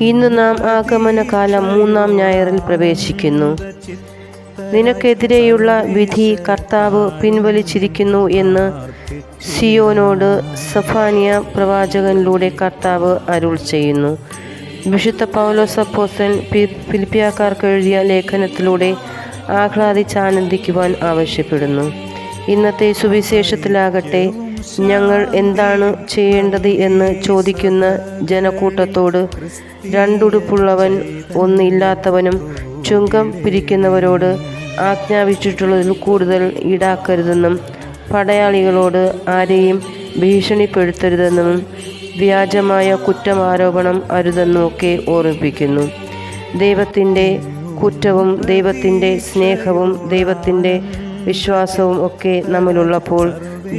ഇന്ന് നാം ആഗമനകാലം 3-ാം ഞായറിൽ പ്രവേശിക്കുന്നു. നിനക്കെതിരെയുള്ള വിധി കർത്താവ് പിൻവലിച്ചിരിക്കുന്നു എന്ന് സിയോനോട് സഫാനിയ പ്രവാചകനിലൂടെ കർത്താവ് അരുൾ ചെയ്യുന്നു. വിശുദ്ധ പൗലോസ് അപ്പോസ്തലൻ ഫിലിപ്പിയക്കാർക്ക് എഴുതിയ ലേഖനത്തിലൂടെ ആഹ്ലാദിച്ചാനന്ദിക്കുവാൻ ആവശ്യപ്പെടുന്നു. ഇന്നത്തെ സുവിശേഷത്തിലാകട്ടെ, ഞങ്ങൾ എന്താണ് ചെയ്യേണ്ടത് എന്ന് ചോദിക്കുന്ന ജനക്കൂട്ടത്തോട് രണ്ടുടുപ്പുള്ളവൻ ഒന്നില്ലാത്തവനും ചുങ്കം പിരിക്കുന്നവരോട് ആജ്ഞാപിച്ചിട്ടുള്ളതിൽ കൂടുതൽ ഈടാക്കരുതെന്നും പടയാളികളോട് ആരെയും ഭീഷണിപ്പെടുത്തരുതെന്നും വ്യാജമായ കുറ്റമാരോപണം അരുതെന്നുമൊക്കെ ഓർമ്മിപ്പിക്കുന്നു. ദൈവത്തിൻ്റെ കുറ്റവും ദൈവത്തിൻ്റെ സ്നേഹവും ദൈവത്തിൻ്റെ വിശ്വാസവും ഒക്കെ നമ്മിലുള്ളപ്പോൾ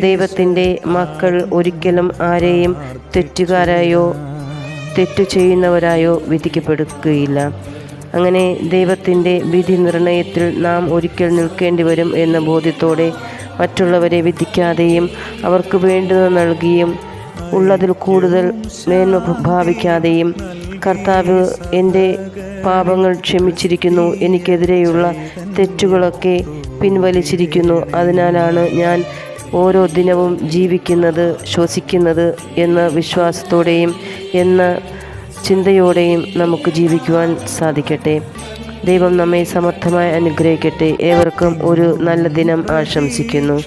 ദൈവത്തിൻ്റെ മക്കൾ ഒരിക്കലും ആരെയും തെറ്റുകാരായോ തെറ്റു ചെയ്യുന്നവരായോ വിധിക്കപ്പെടുകയില്ല. അങ്ങനെ ദൈവത്തിൻ്റെ വിധി നിർണയത്തിൽ നാം ഒരിക്കൽ നിൽക്കേണ്ടി വരും എന്ന ബോധ്യത്തോടെ മറ്റുള്ളവരെ വിധിക്കാതെയും അവർക്ക് വേണ്ടുന്നത് നൽകിയും ഉള്ളതിൽ കൂടുതൽ മേന്മ ഭാവിക്കാതെയും, കർത്താവ് എൻ്റെ പാപങ്ങൾ ക്ഷമിച്ചിരിക്കുന്നു, എനിക്കെതിരെയുള്ള തെറ്റുകളൊക്കെ പിൻവലിച്ചിരിക്കുന്നു, അതിനാലാണ് ഞാൻ ഓരോ ദിനവും ജീവിക്കുന്നത് ശ്വസിക്കുന്നത് എന്ന വിശ്വാസത്തോടെയും എന്ന ചിന്തയോടെയും നമുക്ക് ജീവിക്കുവാൻ സാധിക്കട്ടെ. ദൈവം നമ്മെ സമർത്ഥമായി അനുഗ്രഹിക്കട്ടെ. ഏവർക്കും ഒരു നല്ല ദിനം ആശംസിക്കുന്നു.